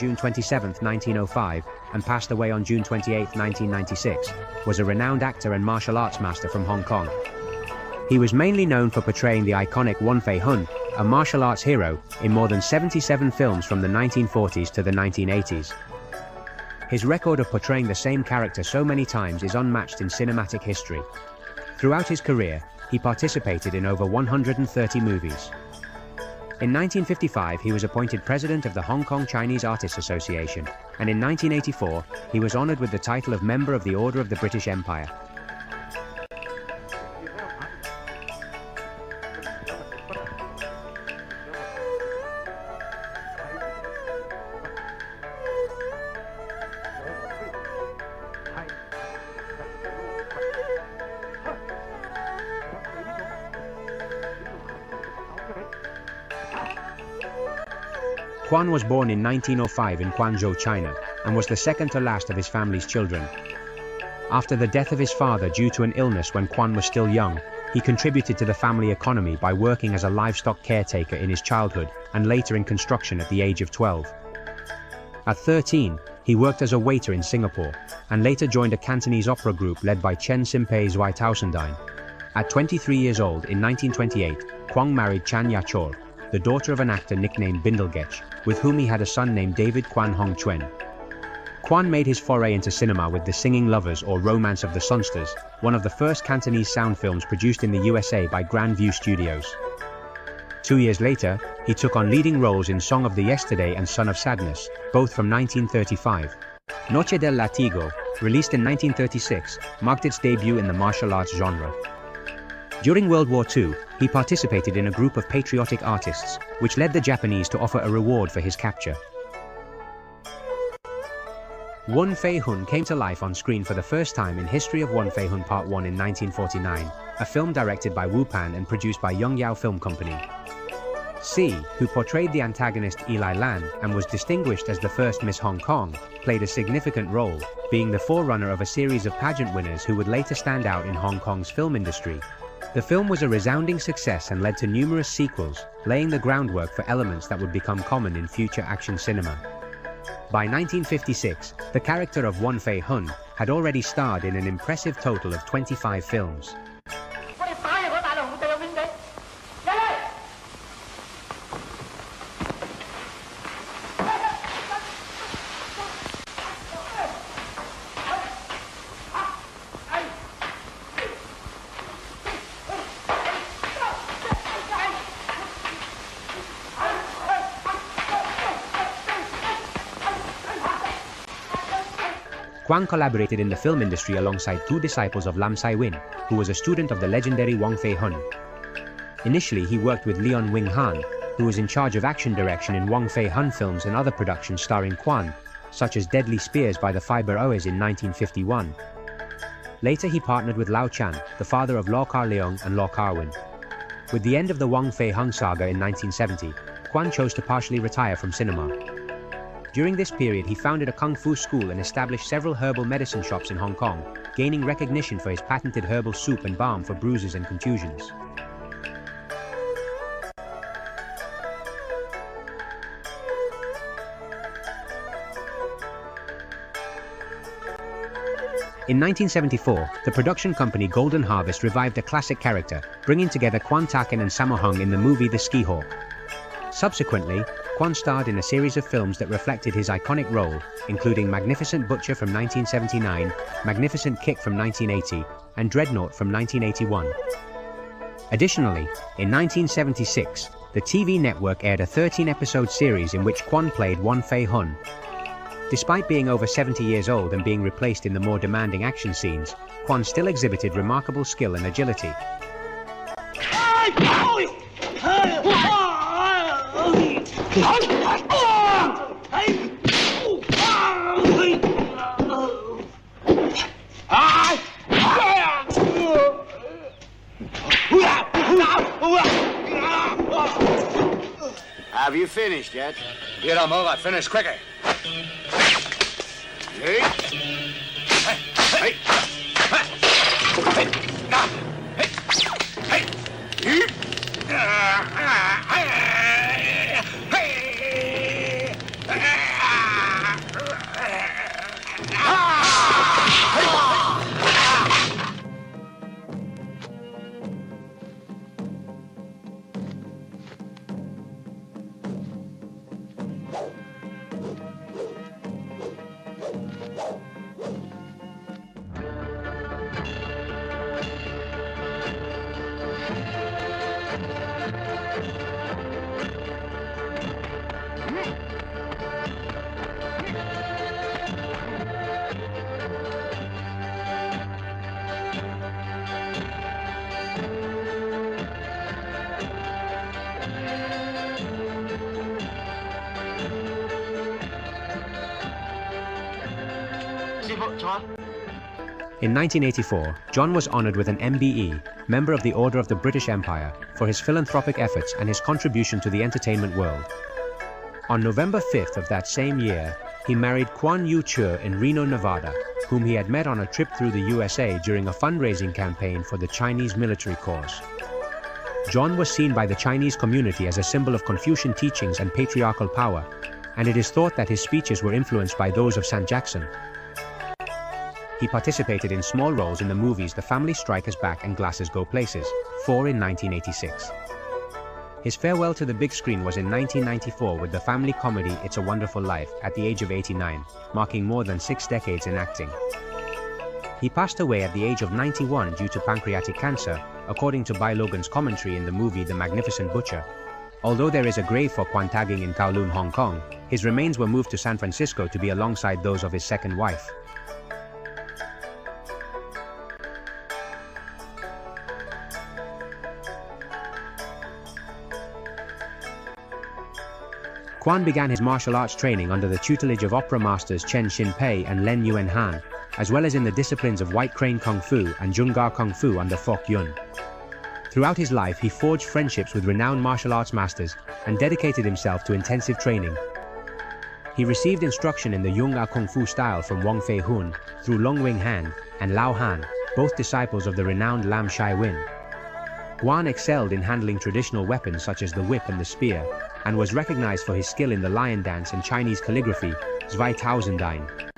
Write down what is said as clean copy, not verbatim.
June 27, 1905, and passed away on June 28, 1996, was a renowned actor and martial arts master from Hong Kong. He was mainly known for portraying the iconic fei-hung, a martial arts hero, in more than 77 films from the 1940s to the 1980s. His record of portraying the same character so many times is unmatched in cinematic history. Throughout his career, he participated in over 130 movies. In 1955, he was appointed president of the Hong Kong Chinese Artists Association, and in 1984, he was honored with the title of Member of the Order of the British Empire. Kwan was born in 1905 in Guangzhou, China, and was the second to last of his family's children. After the death of his father due to an illness when Kwan was still young, he contributed to the family economy by working as a livestock caretaker in his childhood and later in construction at the age of 12. At 13, he worked as a waiter in Singapore, and later joined a Cantonese opera group led by Chen Simpei Zhuai. At 23 years old in 1928, Kwan married Chan Ya-chor, the daughter of an actor nicknamed Bindlegech, with whom he had a son named David Kwan Hong Chuen. Kwan made his foray into cinema with The Singing Lovers or Romance of the Sunsters, one of the first Cantonese sound films produced in the USA by Grand View Studios. 2 years later, he took on leading roles in Song of the Yesterday and Son of Sadness, both from 1935. Noche del Latigo, released in 1936, marked its debut in the martial arts genre. During World War II, he participated in a group of patriotic artists, which led the Japanese to offer a reward for his capture. Fei-hung came to life on screen for the first time in History of Fei-hung Part 1 in 1949, a film directed by Wu Pan and produced by Young Yao Film Company. Si, who portrayed the antagonist Eli Lan and was distinguished as the first Miss Hong Kong, played a significant role, being the forerunner of a series of pageant winners who would later stand out in Hong Kong's film industry. The film was a resounding success and led to numerous sequels, laying the groundwork for elements that would become common in future action cinema. By 1956, the character of Fei-hung had already starred in an impressive total of 25 films. Kwan collaborated in the film industry alongside two disciples of Lam Sai-win, who was a student of the legendary Fei-hung. Initially, he worked with Leon Wing-han, who was in charge of action direction in Fei-hung films and other productions starring Kwan, such as Deadly Spears by the Fiber Oas in 1951. Later, he partnered with Lao Chan, the father of Law Kar Leung and Law Kar-win. With the end of the Fei-hung saga in 1970, Kwan chose to partially retire from cinema. During this period, he founded a KungFu school and established several herbal medicine shops in Hong Kong, gaining recognition for his patented herbal soup and balm for bruises and contusions. In 1974, the production company Golden Harvest revived a classic character, bringing together Kwan Tak Hing and Sammo Hung in the movie The Ski Hawk. Subsequently, Kwan starred in a series of films that reflected his iconic role, including Magnificent Butcher from 1979, Magnificent Kick from 1980, and Dreadnought from 1981. Additionally, in 1976, the TV network aired a 13-episode series in which Kwan played Fei-hung. Despite being over 70 years old and being replaced in the more demanding action scenes, Kwan still exhibited remarkable skill and agility. Have you finished yet? You don't move, I finish quicker. Hey. Hey. In 1984, John was honored with an MBE, Member of the Order of the British Empire, for his philanthropic efforts and his contribution to the entertainment world. On November 5th of that same year, he married Kwan Yu-Chur in Reno, Nevada, whom he had met on a trip through the USA during a fundraising campaign for the Chinese military cause. John was seen by the Chinese community as a symbol of Confucian teachings and patriarchal power, and it is thought that his speeches were influenced by those of St. Jackson. He participated in small roles in the movies The Family Strikers Back and Glasses Go Places, 4 in 1986. His farewell to the big screen was in 1994 with the family comedy It's a Wonderful Life at the age of 89, marking more than 6 decades in acting. He passed away at the age of 91 due to pancreatic cancer, according to Bai Logan's commentary in the movie The Magnificent Butcher. Although there is a grave for Kwan Tak Hing in Kowloon, Hong Kong, his remains were moved to San Francisco to be alongside those of his second wife. Kwan began his martial arts training under the tutelage of opera masters Chen Xin-pei and Len Yuan-han, as well as in the disciplines of White Crane Kung Fu and Jungar Kung Fu under Fok Yun. Throughout his life, he forged friendships with renowned martial arts masters and dedicated himself to intensive training. He received instruction in the Yung-A Kung Fu style from Wong Fei-hung through Long Wing Han and Lao Han, both disciples of the renowned Lam Shai Win. Kwan excelled in handling traditional weapons such as the whip and the spear, and was recognized for his skill in the lion dance and Chinese calligraphy, Zwei Tausendien.